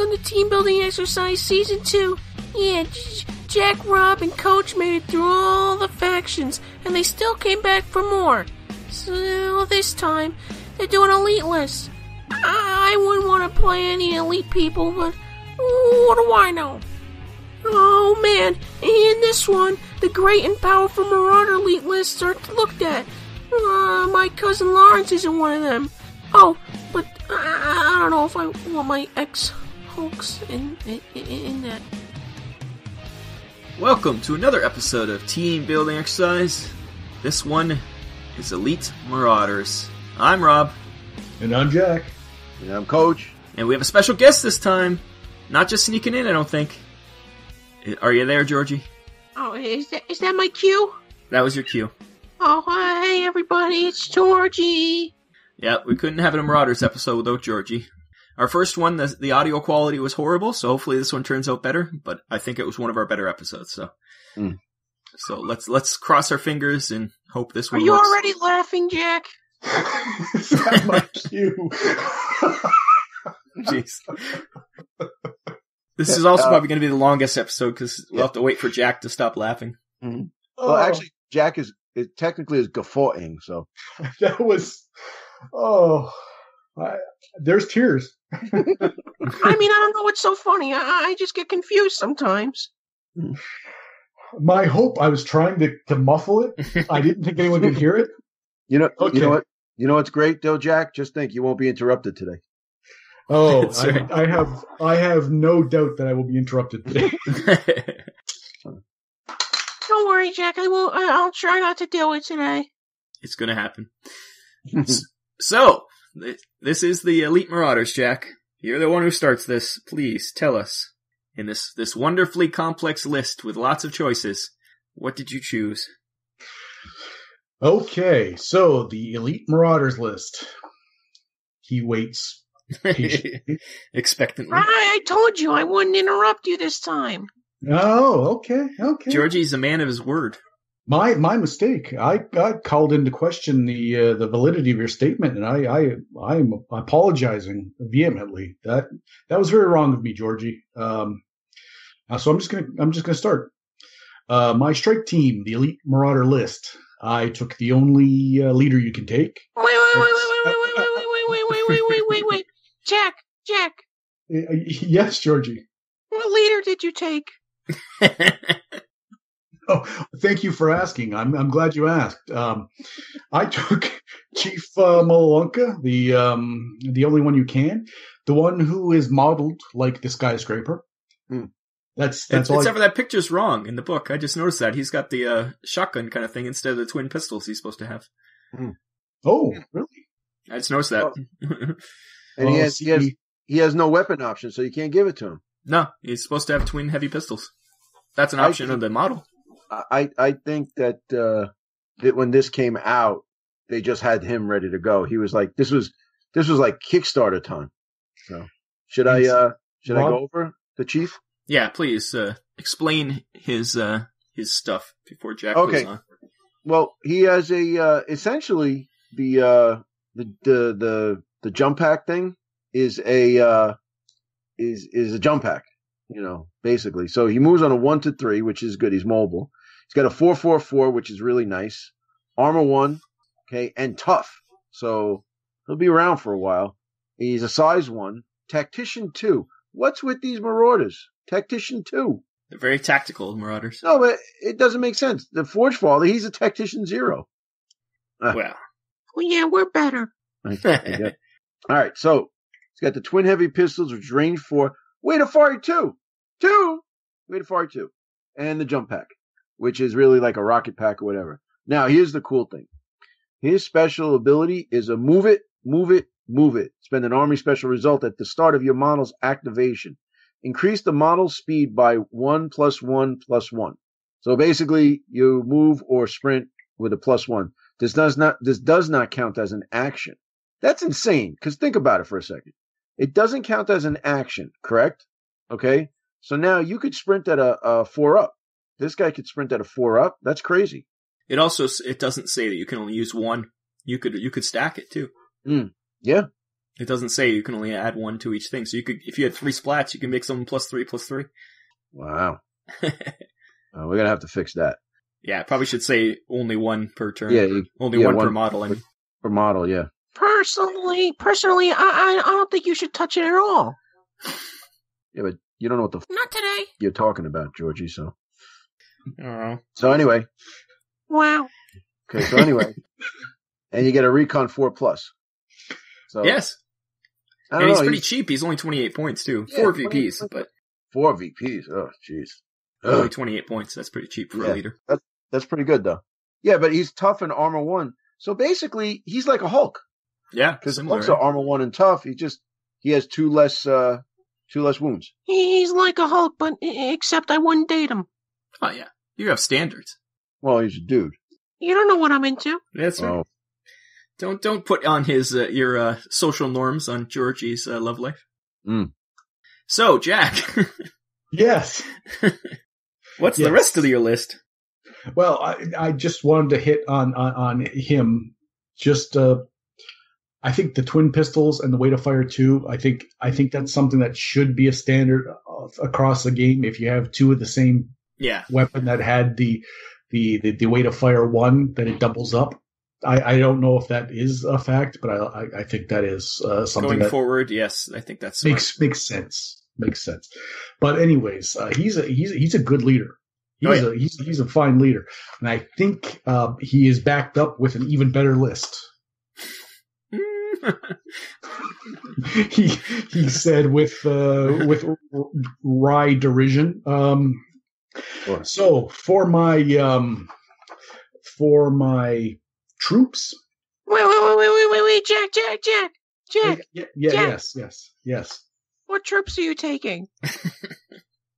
welcome to Team Building Exercise Season 2. Yeah, Jack, Rob, and Coach made it through all the factions, and they still came back for more. So this time, they're doing Elite lists. I wouldn't want to play any Elite people, but what do I know? Oh man, in this one, the great and powerful Marauder Elite lists are looked at. My cousin Lawrence isn't one of them. Oh, but I don't know if I want my ex-Hulks in that. Welcome to another episode of Team Building Exercise. This one is Elite Marauders. I'm Rob. And I'm Jack. And I'm Coach. And we have a special guest this time. Not just sneaking in, I don't think. Are you there, Georgie? Oh, is that my cue? That was your cue. Oh, hey everybody, it's Georgie. Yeah, we couldn't have a Marauders episode without Georgie. Our first one, the audio quality was horrible, so hopefully this one turns out better, but I think it was one of our better episodes, so. So let's cross our fingers and hope this one works. Are you already laughing, Jack? Is that my cue? Jeez. This is also probably going to be the longest episode because we'll have to wait for Jack to stop laughing. Mm-hmm. Well, actually, Jack is technically guffawing, so. That was, there's tears. I mean, I don't know what's so funny. I just get confused sometimes. My hope, I was trying to muffle it. I didn't think anyone could hear it. You know what? You know what's great, though, Jack? Just think, you won't be interrupted today. Oh, right. I have no doubt that I will be interrupted today. Don't worry, Jack. I'll try not to do it today. It's going to happen. So, this is the Elite Marauders, Jack. You're the one who starts this. Please tell us, in this wonderfully complex list with lots of choices, what did you choose? Okay, so the Elite Marauders list. He waits. Expectantly. I told you I wouldn't interrupt you this time. Oh, okay. Georgie's a man of his word. My mistake. I called into question the validity of your statement, and I'm apologizing vehemently. That was very wrong of me, Georgie. So I'm just gonna start. My strike team, the Elite Marauder list. I took the only leader you can take. Wait. Jack. Yes, Georgie. What leader did you take? Oh, thank you for asking. I'm glad you asked. I took Chief Malunka, the only one you can, the one who is modeled like the skyscraper. That's all. Except for that picture's wrong in the book. I just noticed that he's got the shotgun kind of thing instead of the twin pistols he's supposed to have. Oh, really? I just noticed that. And he has no weapon option, so you can't give it to him. No, he's supposed to have twin heavy pistols. That's an option of the model. I think that when this came out, they just had him ready to go. He was like, this was like Kickstarter time. So should I go over the chief? Yeah, please explain his stuff before Jack goes on. Well, he has essentially the jump pack thing is a jump pack, basically. So he moves on a 1 to 3, which is good. He's mobile. He's got a 4-4-4, which is really nice. Armor 1, okay, and tough. So he'll be around for a while. He's a size 1. Tactician 2. What's with these Marauders? Tactician 2. They're very tactical, Marauders. No, but it doesn't make sense. The Forge Father, he's a Tactician 0. Well, yeah, we're better. All right, so he's got the twin heavy pistols, which range 4. Weight of Fari 2. Weight of Fari 2. And the jump pack, which is really like a rocket pack or whatever. Now, here's the cool thing. His special ability is a move it. Spend an army special result at the start of your model's activation. Increase the model's speed by 1 + 1 + 1. So basically, you move or sprint with a +1. This does not count as an action. That's insane, because think about it for a second. It doesn't count as an action, correct? Okay? So now you could sprint at a 4-up. This guy could sprint at a 4-up. That's crazy. It doesn't say that you can only use one. You could stack it too. Yeah. It doesn't say you can only add 1 to each thing. So you could, if you had 3 splats, you can make them +3/+3. Wow. We're gonna have to fix that. Yeah, probably should say only 1 per turn. Yeah, only one per model. I mean. Per model, yeah. Personally, I don't think you should touch it at all. Yeah, but you don't know what the Not today. you're talking about, Georgie. So. I don't know. So anyway. Wow. Okay. So anyway, and you get a Recon 4+. So Yes. I don't And he's know, pretty cheap. He's only 28 points, too. Yeah, 4 VPs, but 4 VPs. Oh, jeez. only 28 points. That's pretty cheap for a leader. That's pretty good, though. Yeah, but he's tough in armor 1. So basically, he's like a Hulk. Yeah, Because similar. Hulk's are armor 1 and tough. He has 2 less wounds. He's like a Hulk, but except I wouldn't date him. Oh, yeah. You have standards. Well, he's a dude. You don't know what I'm into. That's right. Oh. Don't put on your social norms on Georgie's love life. Mm. So, Jack. Yes. What's the rest of your list? Well, I just wanted to hit on him. Just I think the twin pistols and the way to fire 2. I think that's something that should be a standard across the game. If you have 2 of the same weapon that had the way to fire 1, then it doubles up. I don't know if that is a fact, but I think that is something going that forward. Yes, I think that's makes sense. Makes sense. But anyways, he's a good leader. He's a fine leader, and I think he is backed up with an even better list. he said with wry derision. So for my troops. Wait, Jack. Yes. What troops are you taking?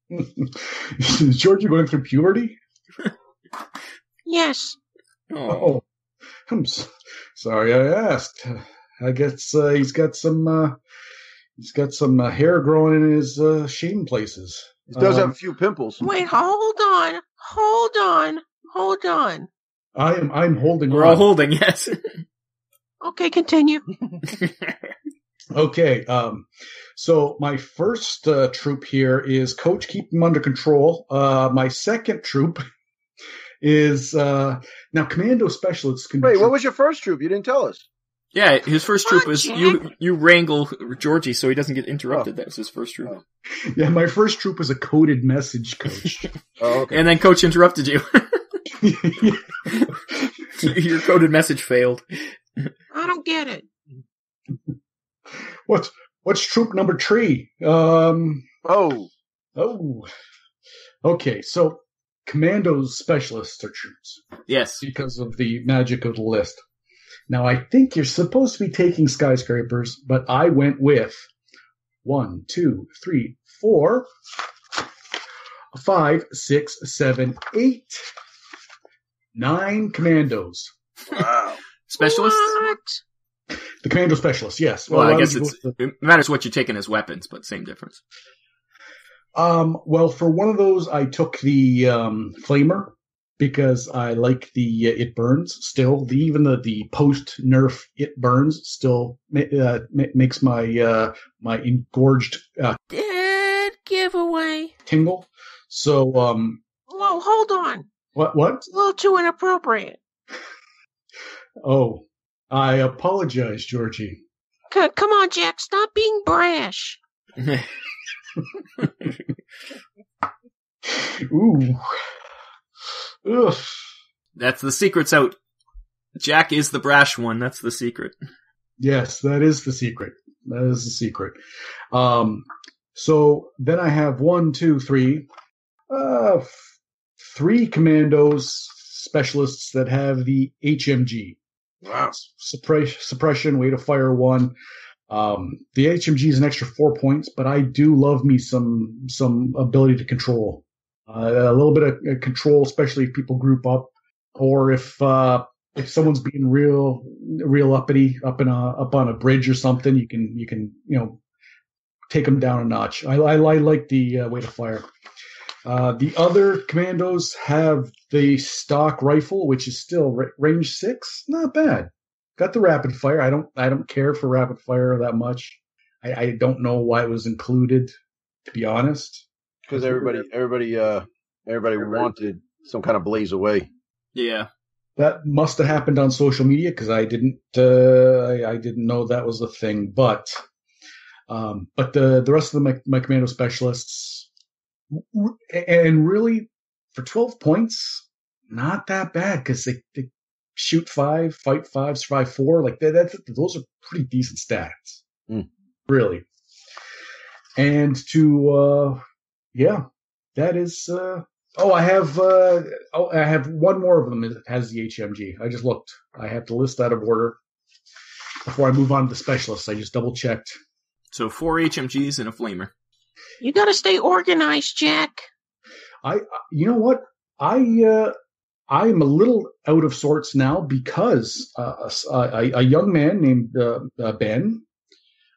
Is Georgie going through puberty? Yes. Oh, I'm sorry I asked. I guess he's got some hair growing in his shame places. He does have a few pimples. Wait, hold on. I'm holding. We're all holding, yes. Okay, continue. Okay, so my first troop here is Coach, keep him under control. My second troop is now Commando Specialists. Wait, what was your first troop? You didn't tell us. Yeah, his first troop was you wrangle Georgie so he doesn't get interrupted. That was his first troop. Yeah, my first troop was a coded message, Coach. Oh, okay. And then Coach interrupted you. Your coded message failed. I don't get it. What's troop number 3? Okay, so Commando Specialists are troops. Yes. Because of the magic of the list. Now, I think you're supposed to be taking skyscrapers, but I went with 1, 2, 3, 4, 5, 6, 7, 8, 9 commandos. Wow. Specialists? What? The Commando Specialists, yes. Well, I guess it matters what you're taking as weapons, but same difference. Well, for one of those, I took the Flamer because I like the it burns still. Even the post nerf it burns still makes my my engorged Dead giveaway. tingle. So Whoa, hold on. what? It's a little too inappropriate. Oh, I apologize, Georgie. Come on, Jack. Stop being brash. Ooh. Ugh. That's the secret's out. Jack is the brash one. That's the secret. Yes, that is the secret. That is the secret. So then I have 3 commandos specialists that have the HMG. Wow. Suppression, way to fire 1. The HMG is an extra 4 points, but I do love me some ability to control. A little bit of control, especially if people group up, or if someone's being real uppity up on a bridge or something, you can take them down a notch. I like the way to fire. The other commandos have the stock rifle, which is still range 6. Not bad. got the rapid fire. I don't care for rapid fire that much. I don't know why it was included, to be honest. Because everybody wanted some kind of blaze away. Yeah. That must have happened on social media because I didn't know that was a thing. But the rest of my commando specialists, and really for 12 points, not that bad because they shoot 5, fight 5, survive 4. Like those are pretty decent stats, really. And that is. I have one more of them that has the HMG. I just looked. I have to list out of order before I move on to the specialists. I just double checked. So 4 HMGs and a flamer. You gotta stay organized, Jack. You know what? I'm a little out of sorts now because a young man named Ben.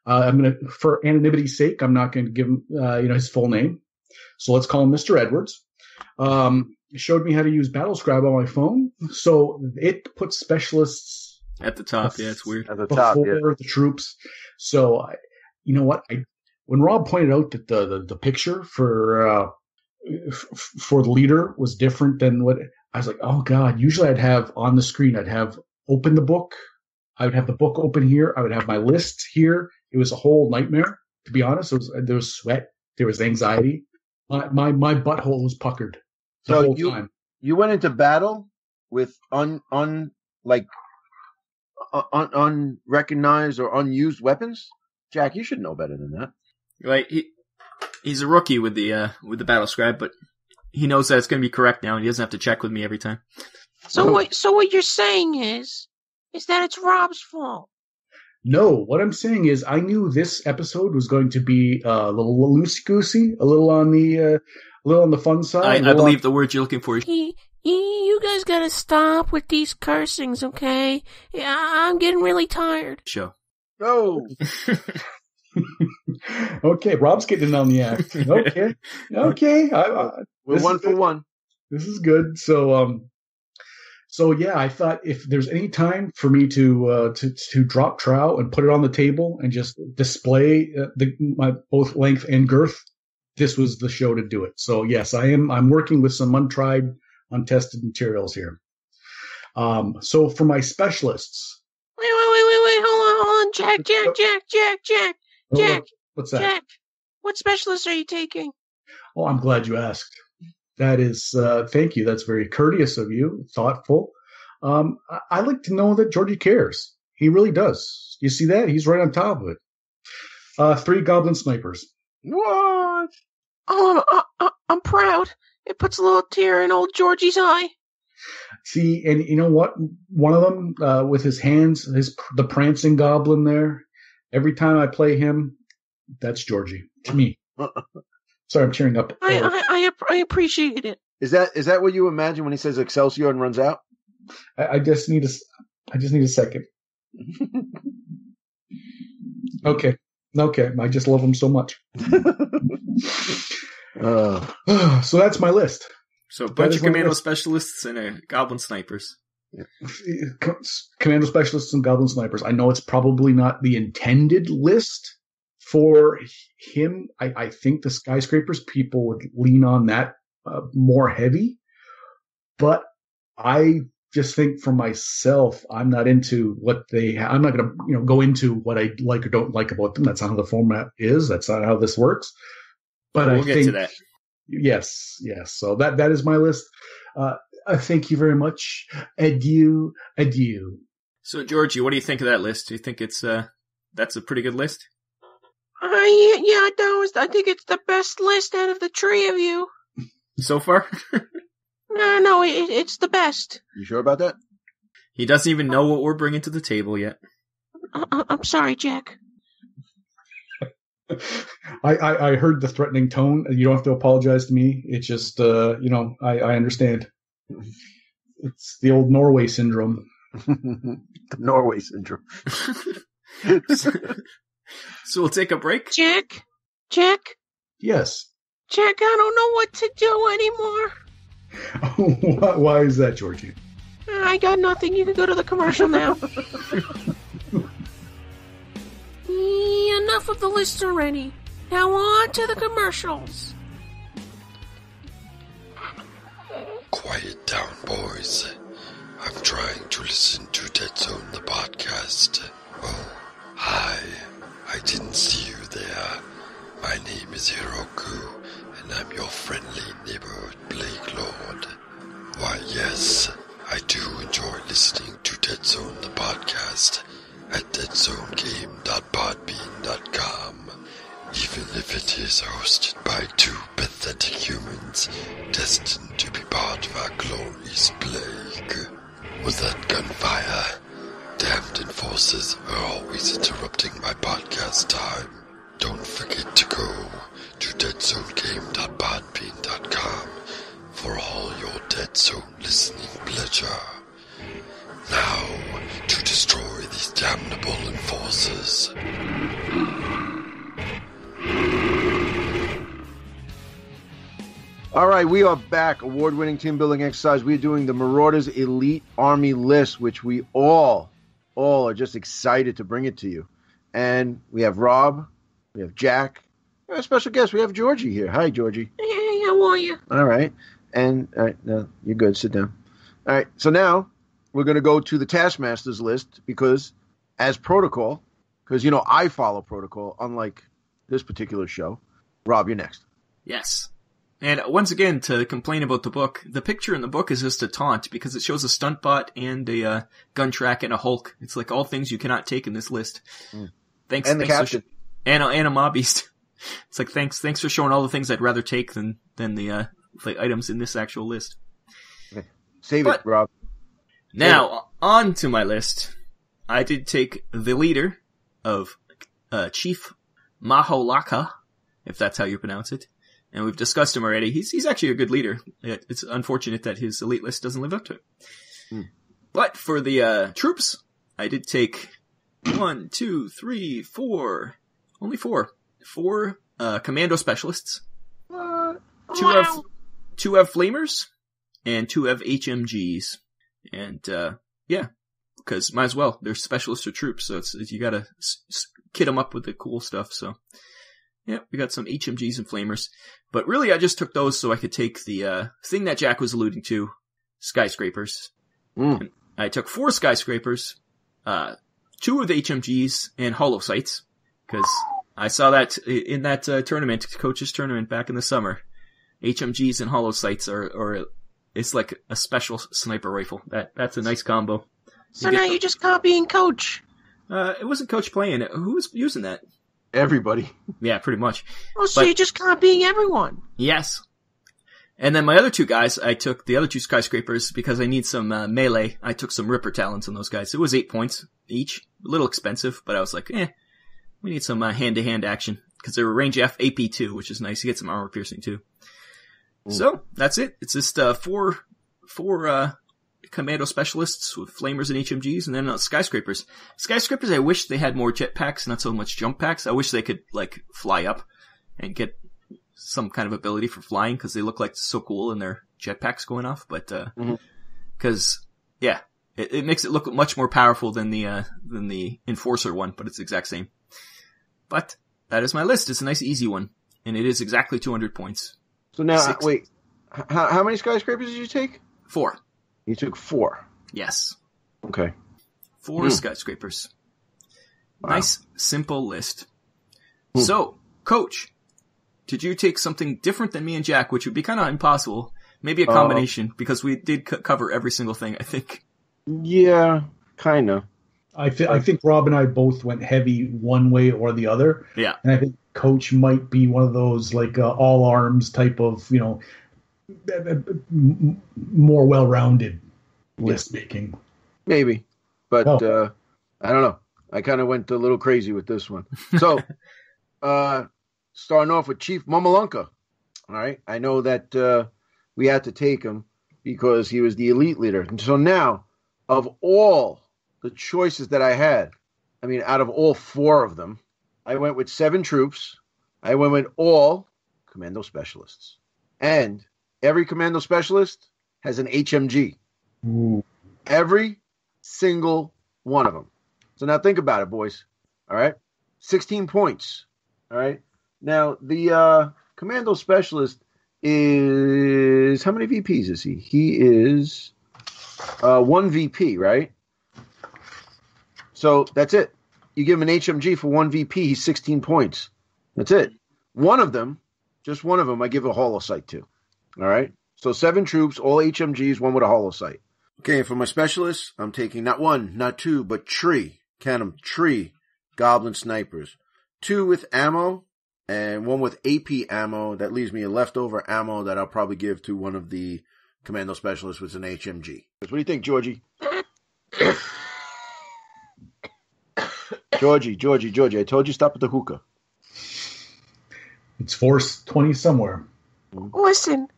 For anonymity's sake, I'm not going to give him his full name. So let's call him Mr. Edwards. Showed me how to use Battlescribe on my phone, so it puts specialists at the top. Yeah, it's weird. At the top, before the troops. So you know what? When Rob pointed out that the picture for the leader was different than what I was like, oh god. Usually I'd have on the screen. I'd have open the book. I would have the book open here. I would have my list here. It was a whole nightmare. To be honest, there was sweat. There was anxiety. My butthole was puckered the whole time. You went into battle with unrecognized or unused weapons? Jack, you should know better than that. Right, he's a rookie with the battle scribe, but he knows that it's going to be correct now, and he doesn't have to check with me every time. So what you're saying is that it's Rob's fault? No, what I'm saying is I knew this episode was going to be a little loosey-goosey, a little on the fun side. I believe the word you're looking for is... You guys gotta stop with these cursings, okay? Yeah, I'm getting really tired. Show. No. Okay, Rob's getting in on the act. Okay. We're 1 for 1. This is good. So yeah, I thought if there's any time for me to drop trow and put it on the table and just display my both length and girth, this was the show to do it. So yes, I'm working with some untried, untested materials here. So for my specialists. Wait, hold on, Jack. What's that? Jack, what specialists are you taking? Oh, I'm glad you asked. That is, thank you. That's very courteous of you, thoughtful. I like to know that Georgie cares. He really does. You see that? He's right on top of it. 3 goblin snipers. What? Oh, I'm proud. It puts a little tear in old Georgie's eye. See, and you know what? One of them, with his hands, the prancing goblin there. Every time I play him, that's Georgie to me. Sorry, I'm cheering up. I appreciate it. Is that what you imagine when he says Excelsior and runs out? I just need a second. Okay. I just love him so much. So that's my list. So a bunch of commando specialists and goblin snipers. Commando specialists and goblin snipers. I know it's probably not the intended list for him. I think the skyscrapers people would lean on that more heavy, but I just think for myself, I'm not into what I'm not going to go into what I like or don't like about them. That's not how the format is. That's not how this works. But we'll get to that. Yes. So that is my list. Thank you very much. Adieu. So Georgie, what do you think of that list? Do you think it's that's a pretty good list? I think it's the best list out of the three of you. So far? No, it's the best. You sure about that? He doesn't even know what we're bringing to the table yet. I'm sorry, Jack. I heard the threatening tone. You don't have to apologize to me. It's just, I understand. It's the old Norway syndrome. The Norway syndrome. So we'll take a break? Jack? Yes. Jack, I don't know what to do anymore. Why is that, Georgie? I got nothing. You can go to the commercial now. Enough of the list already. Now on to the commercials. Quiet down, boys. I'm trying to listen to Deadzone the Podcast. Oh, hi. I didn't see you there. My name is Hiroku, and I'm your friendly neighborhood Plague Lord. Why, yes, I do enjoy listening to Deadzone the Podcast at deadzonegame.podbean.com. Even if it is hosted by two pathetic humans destined to be part of our glorious plague. Was that gunfire? Damned enforcers are always interrupting my podcast time. Don't forget to go to deadzonegame.podbean.com for all your Dead Zone listening pleasure. Now, to destroy these damnable enforcers. All right, we are back. Award-winning team building exercise. We are doing the Marauders Elite Army list, which we all are just excited to bring it to you. And we have Rob, we have Jack, we have a special guest. We have Georgie here. Hi, Georgie. Hey, how are you? All right. And, all right, no, you're good. Sit down. All right, so now we're going to go to the Taskmasters list because as protocol, because, you know, I follow protocol, unlike this particular show. Rob, you're next. Yes. And once again, to complain about the book, the picture in the book is just a taunt because it shows a stunt bot and a gun track and a Hulk. It's like all things you cannot take in this list. Thanks, And the captain. And a mob beast. It's like thanks for showing all the things I'd rather take than the items in this actual list. Okay. Save it, Rob. Now on to my list. I did take the leader of Chief Maholaka, if that's how you pronounce it. And we've discussed him already. He's actually a good leader. It's unfortunate that his elite list doesn't live up to it. But for the troops, I did take 1, 2, 3, 4. Only 4. 4 commando specialists. 2 have flamers, and 2 have HMGs. And yeah, because might as well. They're specialists or troops, so you gotta kit them up with the cool stuff. So yeah, we got some HMGs and flamers. But really, I just took those so I could take the thing that Jack was alluding to, skyscrapers. And I took 4 skyscrapers, 2 of the HMGs, and hollow sights, because I saw that in that tournament, coach's tournament back in the summer. HMGs and hollow sights are it's like a special sniper rifle. That's a nice combo. So now you're just copying Coach. It wasn't Coach playing it. Who was using that? Everybody. Yeah, pretty much. Oh, so you're just copying everyone. Yes. And then my other 2 guys, I took the other 2 skyscrapers because I need some melee. I took some Ripper talents on those guys. It was 8 points each. A little expensive, but I was like, we need some hand-to-hand action. Because they were range F, AP 2, which is nice. You get some armor piercing too. So, that's it. It's just 4 commando specialists with flamers and HMGs, and then skyscrapers. Skyscrapers, I wish they had more jetpacks, not so much jump packs. I wish they could, fly up and get some kind of ability for flying, because they look like so cool in their jetpacks going off. But, because, it makes it look much more powerful than the Enforcer one, but it's the exact same. But, that is my list. It's a nice, easy one. And it is exactly 200 points. So now, wait, how many skyscrapers did you take? 4. You took 4. Yes. Okay. 4 skyscrapers. Wow. Nice, simple list. So, Coach, did you take something different than me and Jack, which would be kind of impossible? Maybe a combination, because we did cover every single thing, I think. Yeah, kind of. I think Rob and I both went heavy one way or the other. Yeah. And I think Coach might be one of those all arms type of, more well-rounded list making. Maybe. But I don't know. I kind of went a little crazy with this one. So, starting off with Chief Mamalunka. All right. I know that we had to take him because he was the elite leader. And so now, of all the choices that I had, out of all 4 of them, I went with 7 troops. I went with all commando specialists. And every commando specialist has an HMG. Ooh. Every single one of them. So now think about it, boys. All right? 16 points. All right? Now, the Commando Specialist is... How many VPs is he? He is 1 VP, right? So that's it. You give him an HMG for 1 VP, he's 16 points. That's it. One of them, just one of them, I give a holocyte to. All right? So 7 troops, all HMGs, one with a holocyte. Okay, for my specialists, I'm taking not 1, not 2, but 3. Count them, 3 Goblin Snipers. 2 with ammo, and 1 with AP ammo. That leaves me a leftover ammo that I'll probably give to one of the Commando Specialists with an HMG. What do you think, Georgie? Georgie, I told you stop at the hookah. It's 4:20 somewhere. Listen.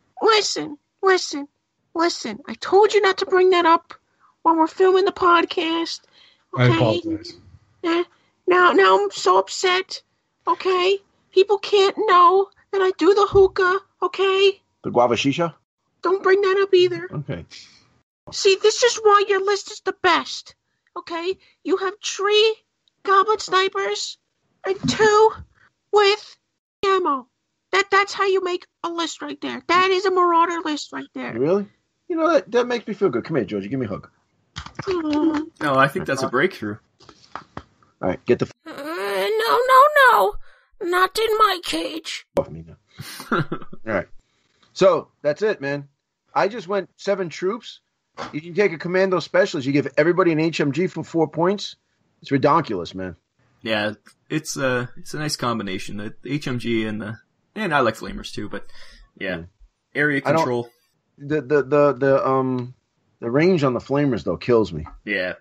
I told you not to bring that up when we're filming the podcast. Okay? I apologize. Now I'm so upset. Okay? People can't know that I do the hookah. Okay? The guava shisha? Don't bring that up either. Okay. See, this is why your list is the best. Okay? You have 3 Goblin Snipers and 2 with ammo. That's how you make a list right there. That is a Marauder list right there. Really? You know, that makes me feel good. Come here, Georgie. Give me a hug. No, I think that's a breakthrough. All right, get the... No. Not in my cage. Off me now. All right. So, that's it, man. I just went 7 troops. You can take a Commando Specialist. You give everybody an HMG for 4 points. It's ridiculous, man. Yeah, it's a nice combination. The HMG and I like flamers too, but yeah, area control. The range on the flamers though kills me. Yeah,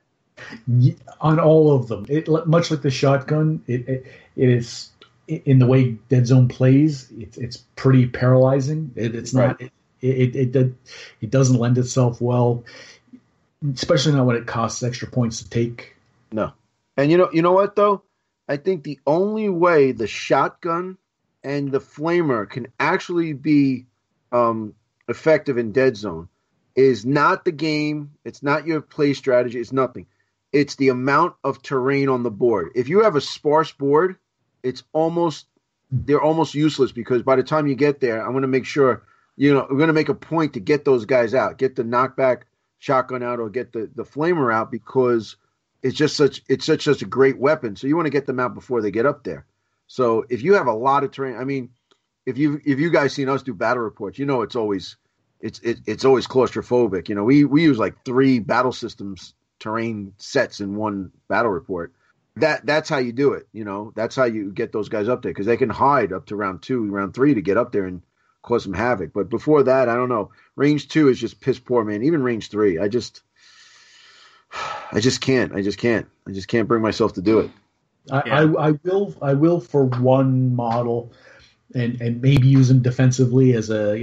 on all of them, much like the shotgun, it is in the way Deadzone plays. It's pretty paralyzing. It's not. Right. It doesn't lend itself well, especially not when it costs extra points to take. No, and you know what though? I think the only way the shotgun and the flamer can actually be effective in Deadzone is not the game. It's not your play strategy. It's nothing. It's the amount of terrain on the board. If you have a sparse board, they're almost useless because by the time you get there, I'm going to make sure, we're going to make a point to get those guys out, get the knockback shotgun out or get the flamer out because it's such a great weapon. So you want to get them out before they get up there. So if you have a lot of terrain, I mean, if you guys seen us do battle reports, it's always claustrophobic. We use like 3 battle systems terrain sets in one battle report. That's how you do it. That's how you get those guys up there because they can hide up to round 2, round 3 to get up there and cause some havoc. But before that, I don't know. Range 2 is just piss poor, man. Even range 3, I just can't. I just can't bring myself to do it. I will for one model, and maybe use them defensively as a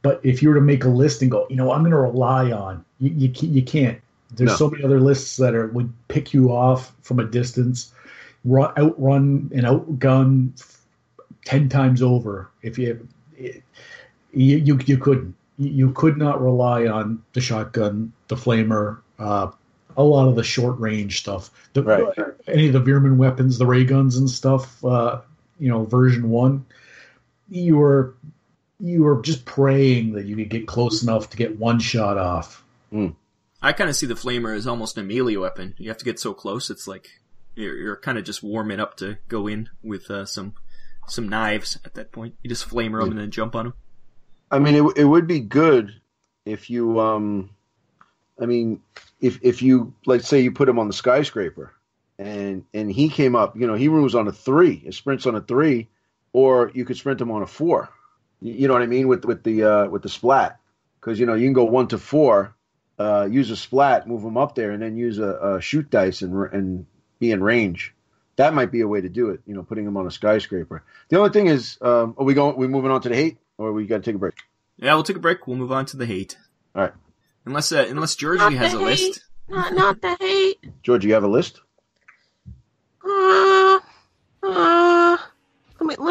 but if you were to make a list and go, I'm going to rely on you can't. There's so many other lists that would pick you off from a distance, outrun and outgun 10 times over. If you couldn't. You could not rely on the shotgun, the flamer, a lot of the short range stuff. Any of the veer-myn weapons, the ray guns and stuff. Version 1, you were just praying that you could get close enough to get one shot off. I kind of see the flamer as almost a melee weapon. You have to get so close, it's like you're kind of just warming up to go in with some knives at that point. You just flamer them and then jump on them. I mean, it would be good if you, if you, like, say you put him on the skyscraper and he came up, he moves on a 3, it sprints on a 3, or you could sprint him on a 4. You know what I mean? With the splat. Because, you can go 1 to 4, use a splat, move him up there, and then use a shoot dice and be in range. That might be a way to do it, putting him on a skyscraper. The only thing is, are we moving on to the hate? Or we got to take a break? Yeah, we'll take a break. We'll move on to the hate. All right. Unless Georgie has a list. Not the hate. Georgie, you have a list? Let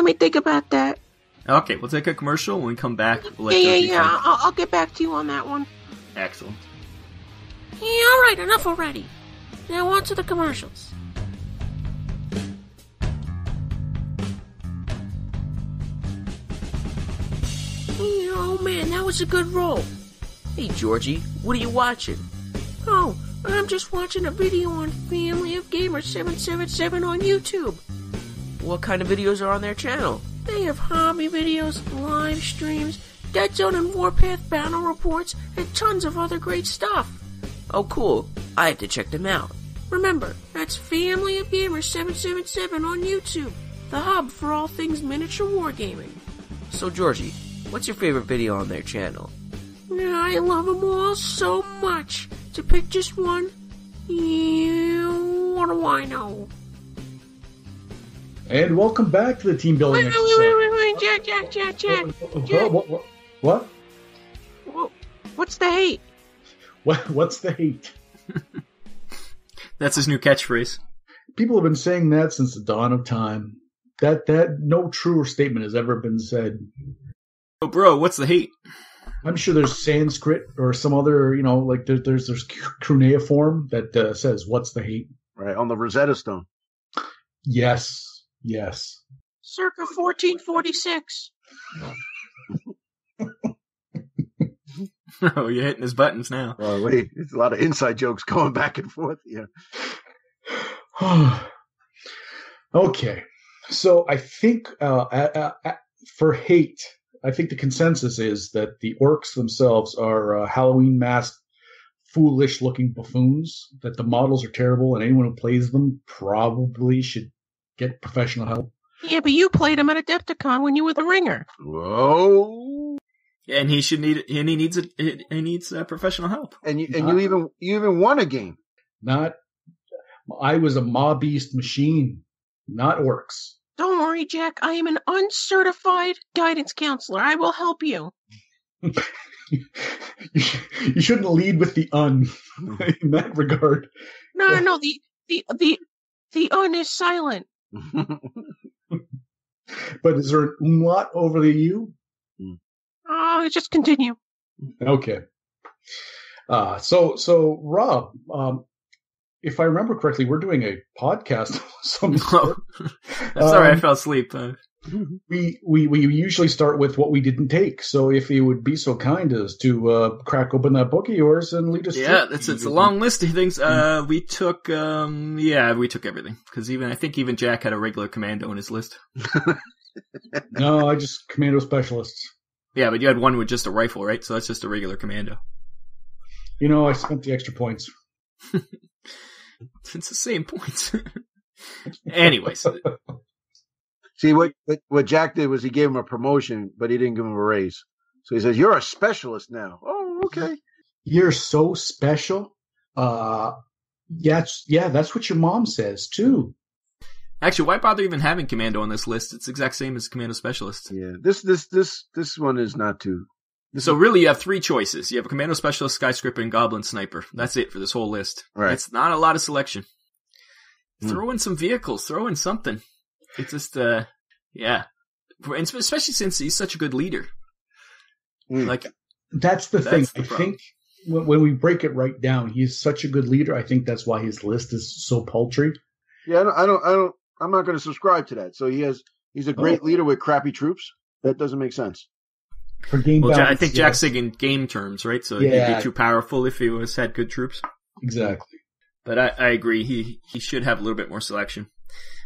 me think about that. Okay, we'll take a commercial. When we come back, we'll let Georgie think. I'll get back to you on that one. Excellent. alright, enough already. Now on to the commercials. Oh man, that was a good roll. Hey, Georgie, what are you watching? Oh, I'm just watching a video on Family of Gamers 777 on YouTube. What kind of videos are on their channel? They have hobby videos, live streams, Deadzone and Warpath battle reports, and tons of other great stuff. Oh, cool. I have to check them out. Remember, that's Family of Gamers 777 on YouTube, the hub for all things miniature wargaming. So, Georgie, what's your favorite video on their channel? I love them all so much. To pick just one, what do I know? And welcome back to the team building exercise. Wait, Jack. What? What's the hate? What's the hate? That's his new catchphrase. People have been saying that since the dawn of time. That no truer statement has ever been said. Oh, bro, what's the hate? I'm sure there's Sanskrit or some other, like there's cuneiform that says, what's the hate? Right, on the Rosetta Stone. Yes. Circa 1446. Oh, you're hitting his buttons now. Oh, wait, there's a lot of inside jokes going back and forth here. Okay, so I think for hate, I think the consensus is that the orcs themselves are Halloween masked, foolish-looking buffoons, that the models are terrible, and anyone who plays them probably should get professional help. Yeah, but you played him at Adepticon when you were the ringer. Whoa! And he needs professional help. And you even won a game. I was a mob beast machine, not orcs. Don't worry, Jack. I am an uncertified guidance counselor. I will help you. You shouldn't lead with the in that regard. No. The un is silent. But is there an umlaut over the U? Oh, just continue. Okay. So Rob, if I remember correctly, we're doing a podcast. Sorry, I fell asleep. We usually start with what we didn't take. So if you would be so kind as to crack open that book of yours and lead us through. Yeah, it's a long list of things. We took everything because I think even Jack had a regular commando in his list. No, I just commando specialists. Yeah, but you had one with just a rifle, right? So that's just a regular commando. I spent the extra points. It's the same points. Anyways. See, what Jack did was he gave him a promotion, but he didn't give him a raise. So he says, "You're a specialist now." Oh, okay. You're so special. That's what your mom says too. Actually, why bother even having commando on this list? It's the exact same as commando specialist. Yeah, this one is not too. So really, you have three choices. You have a commando specialist, skyscraper, and goblin sniper. That's it for this whole list. Right. It's not a lot of selection. Throw in some vehicles. Throw in something. It's just, yeah. And especially since he's such a good leader. Like, that's the thing. The I think when we break it right down, he's such a good leader. I think that's why his list is so paltry. Yeah, I'm not going to subscribe to that. So he's a great leader with crappy troops. That doesn't make sense. For game balance, I think Jack's saying in game terms, right? So he'd be too powerful if he had good troops. Exactly. But I agree. He should have a little bit more selection.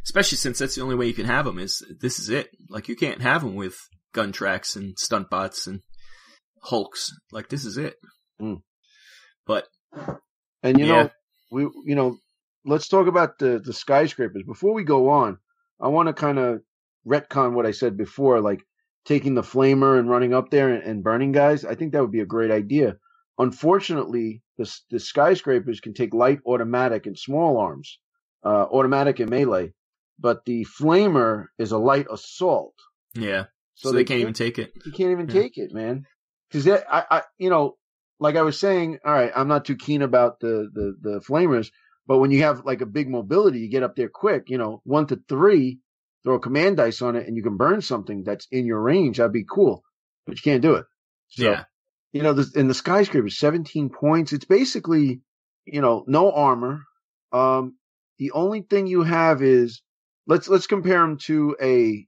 Especially since that's the only way you can have him this is it. Like, you can't have him with gun tracks and stunt bots and hulks. Like, this is it. But. And let's talk about the skyscrapers. Before we go on, I want to kind of retcon what I said before, like taking the flamer and running up there and burning guys. I think that would be a great idea. Unfortunately, the skyscrapers can take light, automatic, and small arms, automatic and melee. But the flamer is a light assault. Yeah. So they can't even take it. You can't even take it, man. Because like I was saying, all right, I'm not too keen about the flamers, but when you have like a big mobility, you get up there quick. 1 to 3, throw a command dice on it, and you can burn something that's in your range. That'd be cool, but you can't do it. So, yeah. In the skyscraper, 17 points. It's basically no armor. The only thing you have is let's compare him to an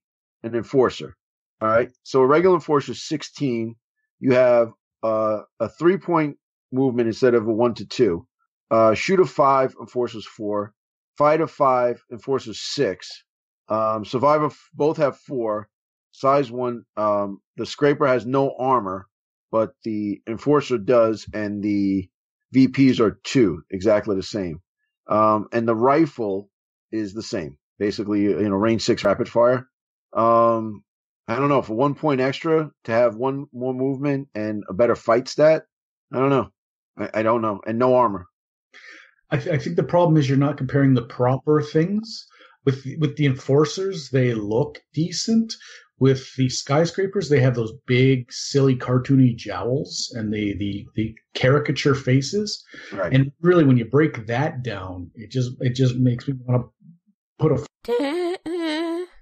enforcer. All right. So a regular enforcer is 16. You have a 3-point movement instead of a 1 to 2. Shoot of 5, enforcer's 4. Fight of 5, enforcer's 6. Survivor both have 4. Size 1. The scraper has no armor, but the enforcer does, and the VPs are 2, exactly the same. And the rifle is the same, basically, range 6 rapid fire. I don't know, for 1 point extra to have 1 more movement and a better fight stat. I don't know. I don't know, and no armor. I think the problem is you're not comparing the proper things. With the enforcers, they look decent. With the skyscrapers, they have those big, silly, cartoony jowls and the caricature faces. Right. And really, when you break that down, it just makes me want to put a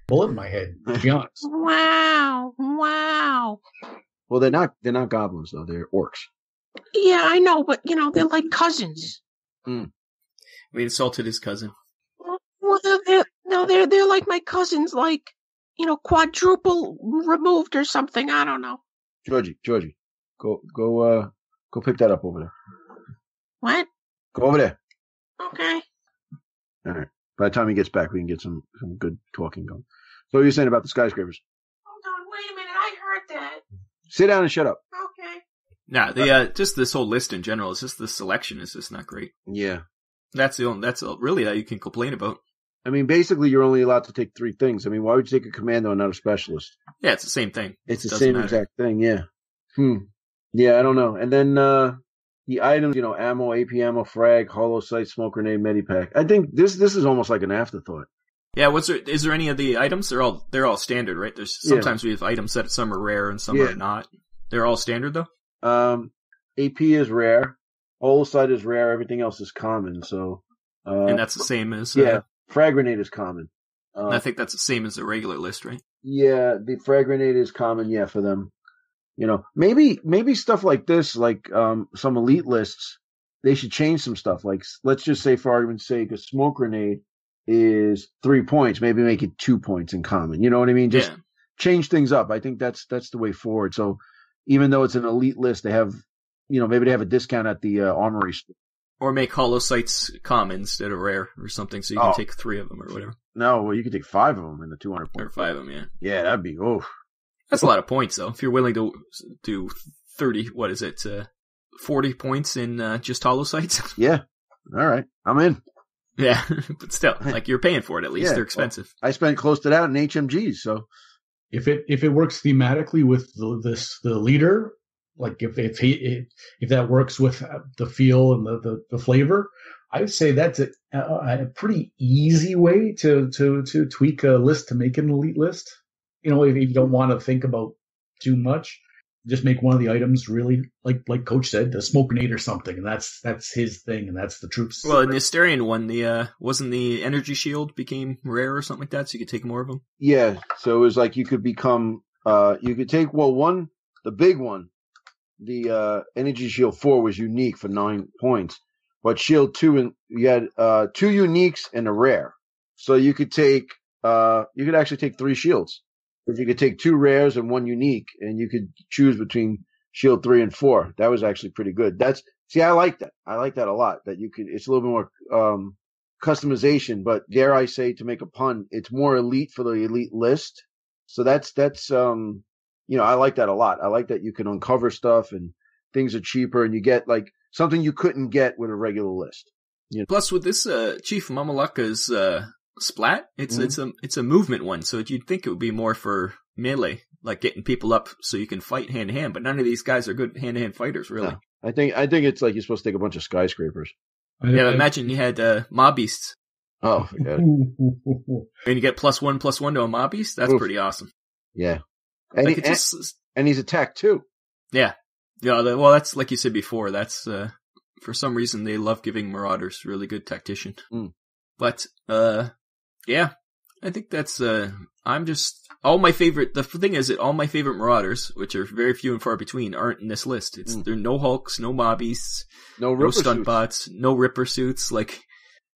bullet in my head, to be honest. Wow. Well, they're not goblins though. They're orcs. Yeah, I know, but they're like cousins. We insulted his cousin. Well, they're like my cousins, like quadruple removed or something. I don't know. Georgie, go pick that up over there. What? Go over there. Okay. All right. By the time he gets back, we can get some good talking going. So what are you saying about the skyscrapers? Hold on, wait a minute. I heard that. Sit down and shut up. Okay. Nah, just this whole list in general, it's just the selection is just not great. Yeah. That's really all you can complain about. I mean, basically, you're only allowed to take 3 things. I mean, why would you take a commando and not a specialist? Yeah, it's the same thing. It's the same exact thing, yeah. Yeah, I don't know. And then the items, ammo, AP ammo, frag, hollow sight, smoke grenade, medipack. I think this is almost like an afterthought. Yeah, is there any of the items? They're all standard, right? There's sometimes we have items that some are rare and some are not. They're all standard though? AP is rare. Hollow sight is rare. Everything else is common. So, and that's the same as frag grenade is common. I think that's the same as the regular list, right? Yeah, the frag grenade is common. Yeah, for them. Maybe stuff like this, like some elite lists, they should change some stuff. Like, let's just say, for argument's sake, a smoke grenade is 3 points. Maybe make it 2 points in common. You know what I mean? Just change things up. I think that's the way forward. So even though it's an elite list, they have, maybe they have a discount at the armory store. Or make hollow sights common instead of rare or something, so you can take 3 of them or whatever. No, well, you could take 5 of them in the 200 points. Or 5 of them, yeah. Yeah, that'd be, That's a lot of points, though. If you're willing to do 40 points in just hollow sights. Yeah. All right. I'm in. Yeah, but still, you're paying for it at least. They're expensive. Well, I spent close to that in HMGs, so. If it works thematically with the leader, like if that works with the feel and the flavor, I would say that's a pretty easy way to tweak a list to make an elite list. If you don't want to think about too much, just make one of the items really, like Coach said, the smoke grenade or something, and that's his thing, and that's the troops. Well, in the Asterion one, wasn't the energy shield became rare or something like that, so you could take more of them? Yeah, so it was like you could become, you could take, the big one, the energy shield 4 was unique for 9 points, but shield 2, and you had 2 uniques and a rare. So you could actually take 3 shields. If you could take 2 rares and 1 unique, and you could choose between shield 3 and 4. That was actually pretty good. I like that. I like that a lot. That it's a little bit more customization, but dare I say, to make a pun, it's more elite for the elite list. So that's I like that a lot. I like that you can uncover stuff and things are cheaper, and you get like something you couldn't get with a regular list. Plus, with this Chief Mamalaka's splat, it's a movement one, so you'd think it would be more for melee, like getting people up so you can fight hand to hand. But none of these guys are good hand to hand fighters, really. No. I think it's like you're supposed to take a bunch of skyscrapers. Yeah, imagine you had mob beasts. Oh, forget it. And you get +1/+1 to a mob beast. That's pretty awesome. Yeah, and he's attacked too. Yeah. Well, that's like you said before. That's for some reason they love giving Marauders really good tactician. But yeah, I think that's. I'm just the thing is that all my favorite Marauders, which are very few and far between, aren't in this list. There are no Hulks, no Mobbies, no stunt bots, no Ripper suits. Like,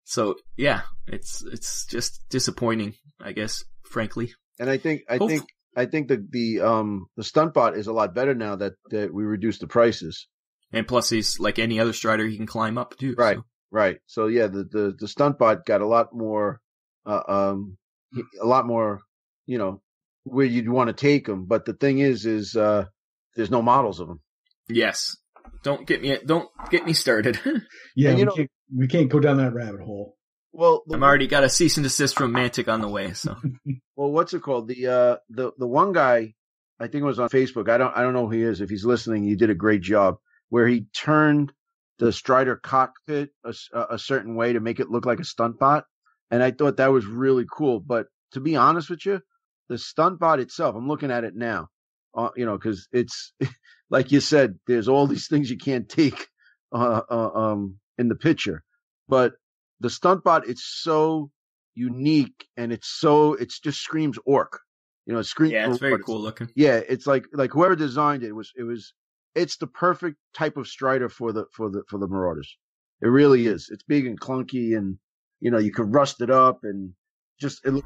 so yeah, it's just disappointing, I guess, frankly. And I think the stunt bot is a lot better now that we reduced the prices. And plus, he's like any other Strider, he can climb up too. Right, so. right. So yeah, the stunt bot got a lot more, where you'd want to take him. But the thing is there's no models of him. Yes. Don't get me started. Yeah, we can't go down that rabbit hole. Well, I'm already got a cease and desist from Mantic on the way. So, well, what's it called? The one guy, I think it was on Facebook. I don't know who he is. If he's listening, he did a great job where he turned the Strider cockpit a certain way to make it look like a stunt bot, and I thought that was really cool. But to be honest with you, the stunt bot itself, I'm looking at it now, because it's like you said, there's all these things you can't take in the picture, but the stunt bot, it's so unique and it just screams orc. It screams. Yeah, it's very cool looking. Yeah, it's like whoever designed it's the perfect type of Strider for the Marauders. It really is. It's big and clunky, and you can rust it up and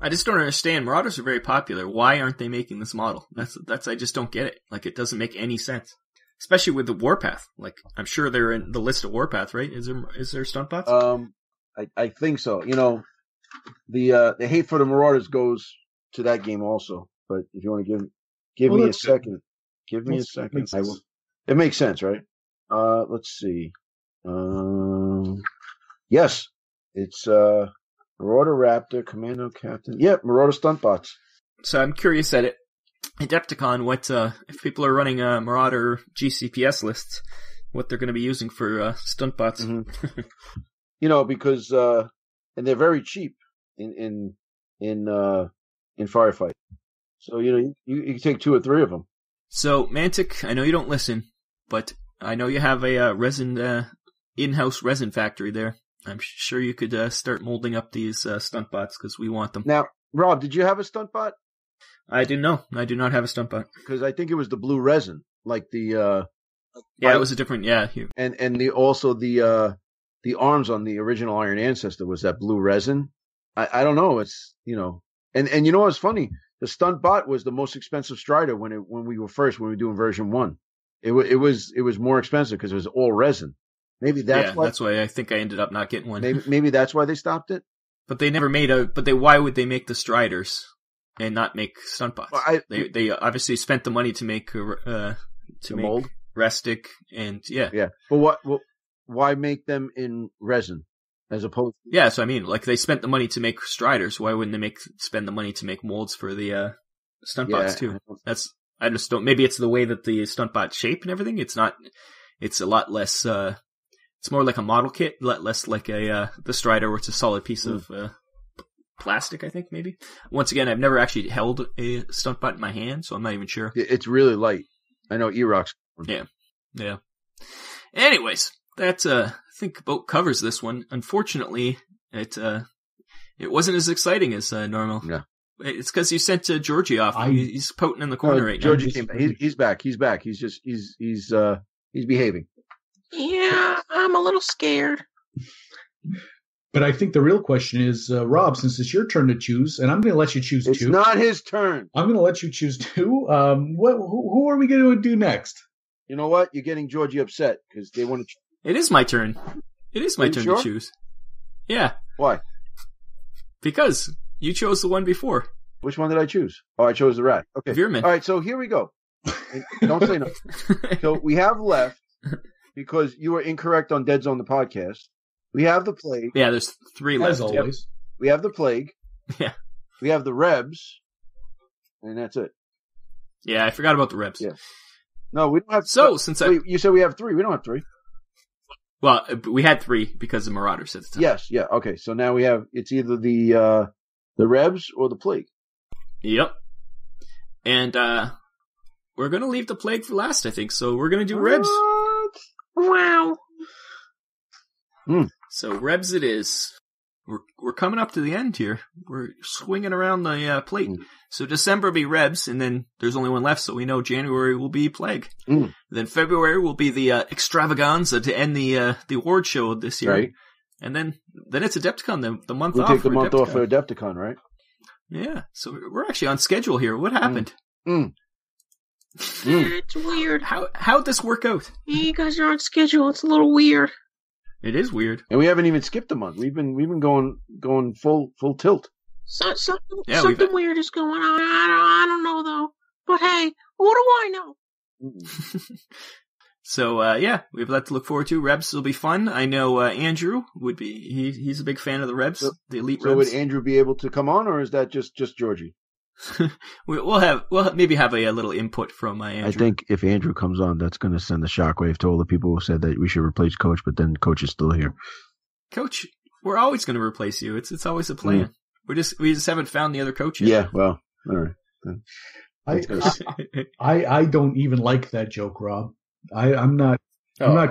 I just don't understand. Marauders are very popular. Why aren't they making this model? That's I just don't get it. Like, it doesn't make any sense. Especially with the Warpath. Like, I'm sure they're in the list of Warpath, right? Is there stunt bots? I think so. The hate for the Marauders goes to that game also. But if you want to give me a second, I will. It makes sense, right? Let's see. Yes, it's Marauder Raptor, Commando Captain. Yeah, Marauder stunt bots. So I'm curious at Adepticon, what if people are running Marauder GCPS lists, what they're going to be using for stunt bots. Mm-hmm. Because and they're very cheap in Firefight. So you can take 2 or 3 of them. So Mantic, I know you don't listen, but I know you have a resin in-house resin factory there. I'm sure you could start molding up these stunt bots because we want them. Now, Rob, did you have a stunt bot? I do not have a stunt bot. Because I think it was the blue resin, like the. Yeah, it was a different. Yeah, and the arms on the original Iron Ancestor was that blue resin. I don't know. It's and what's funny? The stunt bot was the most expensive Strider when we were doing version 1. It was more expensive because it was all resin. Maybe that's why I think I ended up not getting one. Maybe that's why they stopped it. But they never made why would they make the Striders and not make stunt bots? Well, they obviously spent the money to make mold Restic and yeah. But why make them in resin as opposed to... Yeah, so I mean, like, they spent the money to make Striders. Why wouldn't they spend the money to make molds for the stunt bots too? I just don't. Maybe it's the way that the stunt bot's shape and everything. It's not. It's a lot less. It's more like a model kit, a lot less like the Strider, where it's a solid piece of plastic. I think maybe. Once again, I've never actually held a stunt bot in my hand, so I'm not even sure. It's really light. I know E-Rock's. Yeah. Anyways, that I think about covers this one. Unfortunately, it wasn't as exciting as normal. Yeah. It's because you sent Georgie off. He's potent in the corner right Georgie now. Came back. He's back. He's back. He's just he's behaving. Yeah, I'm a little scared. But I think the real question is, Rob, since it's your turn to choose, and I'm going to let you choose 2. It's not his turn. I'm going to let you choose 2. Who are we going to do next? You know what? You're getting Georgie upset because they want to. It is my turn. It is my turn to choose. Yeah. Why? Because you chose the one before. Which one did I choose? Oh, I chose the rat. Okay. Veer-myn. All right, so here we go. Don't say no. So we have left, because you were incorrect on Deadzone the Podcast. We have the Plague. Yeah, there's 3 left. As always. We have the Plague. Yeah. We have the Rebs. And that's it. Yeah, I forgot about the Rebs. Yeah. No, we don't have... So, you said we have 3. We don't have 3. Well, we had 3 because of Marauders at the time. Yes, yeah, okay. So now we have... It's either the Rebs or the Plague. Yep. And we're going to leave the Plague for last, I think. So we're going to do Rebs. Wow. So Rebs it is. we're coming up to the end here. We're swinging around the plate. So December will be Rebs, and then there's only one left, so we know January will be Plague. Then February will be the Extravaganza to end the award show this year. Right. And then it's Adepticon, the month off. We'll take the month off for Adepticon, right? Yeah, so we're actually on schedule here. What happened? It's weird. How'd this work out? You guys are on schedule. It's a little weird. It is weird. And we haven't even skipped a month. We've been going full tilt. Something weird is going on. I don't know though. But hey, what do I know? So we have that to look forward to. Rebs will be fun. I know Andrew would be. He's a big fan of the Rebs, the Elite Rebs. So would Andrew be able to come on, or is that just Georgie? We'll maybe have a little input from Andrew. I think if Andrew comes on, that's going to send a shockwave to all the people who said that we should replace Coach, but then Coach is still here. Coach, we're always going to replace you. It's always a plan. We just haven't found the other coach yet. Yeah, well, all right. I don't even like that joke, Rob. I'm not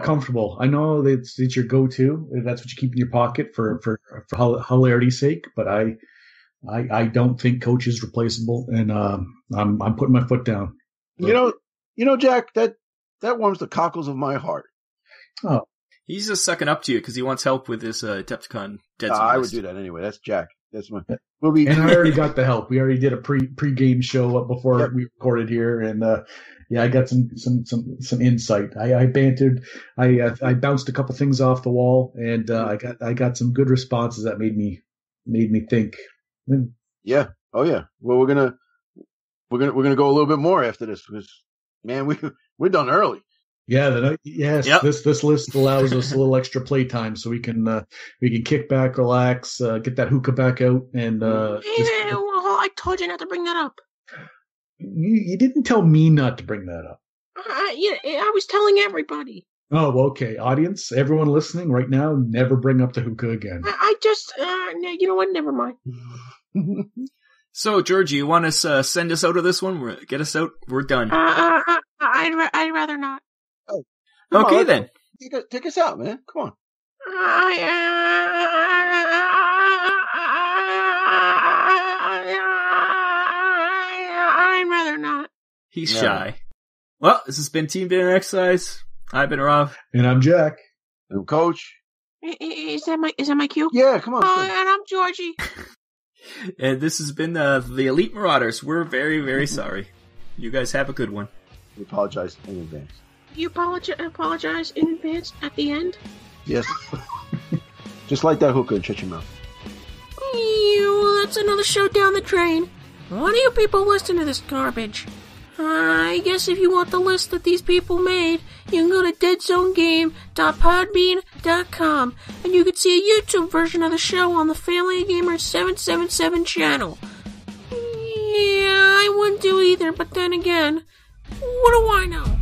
comfortable. I know that it's your go-to. That's what you keep in your pocket for hilarity's sake. But I don't think Coach is replaceable, and I'm putting my foot down. But, you know, Jack, that warms the cockles of my heart. Oh, he's just sucking up to you because he wants help with this Adepticon Deadzone. I would do that anyway. That's Jack. That's my movie. And I already got the help. We already did a pre-game show up before we recorded here, and I got some insight. I bantered. I bounced a couple things off the wall, and I got some good responses that made me think. Yeah. Oh yeah. Well, we're gonna go a little bit more after this because man, we're done early. Yeah. Yep. This list allows us a little extra playtime, so we can kick back, relax, get that hookah back out, and. I told you not to bring that up. You didn't tell me not to bring that up. I was telling everybody. Oh, okay. Audience, everyone listening right now, never bring up the hookah again. I just, you know what? Never mind. So, Georgie, you want us send us out of this one? Get us out. We're done. I'd rather not. Oh, okay, then. Take us out, man. Come on. I'd rather not. He's shy. Well, this has been Team Dinner Exercise. I've been Rob. And I'm Jack. And I'm Coach. Is that my cue? Yeah, come on. And I'm Georgie. And this has been the Elite Marauders. We're very, very sorry. You guys have a good one. We apologize in advance. You apologize in advance at the end? Yes. Just like that hookah and shut your mouth. That's another show down the drain. Why do you people listen to this garbage? I guess if you want the list that these people made, you can go to deadzonegame.podbean.com and you can see a YouTube version of the show on the Family Gamer 777 channel. Yeah, I wouldn't do either, but then again, what do I know?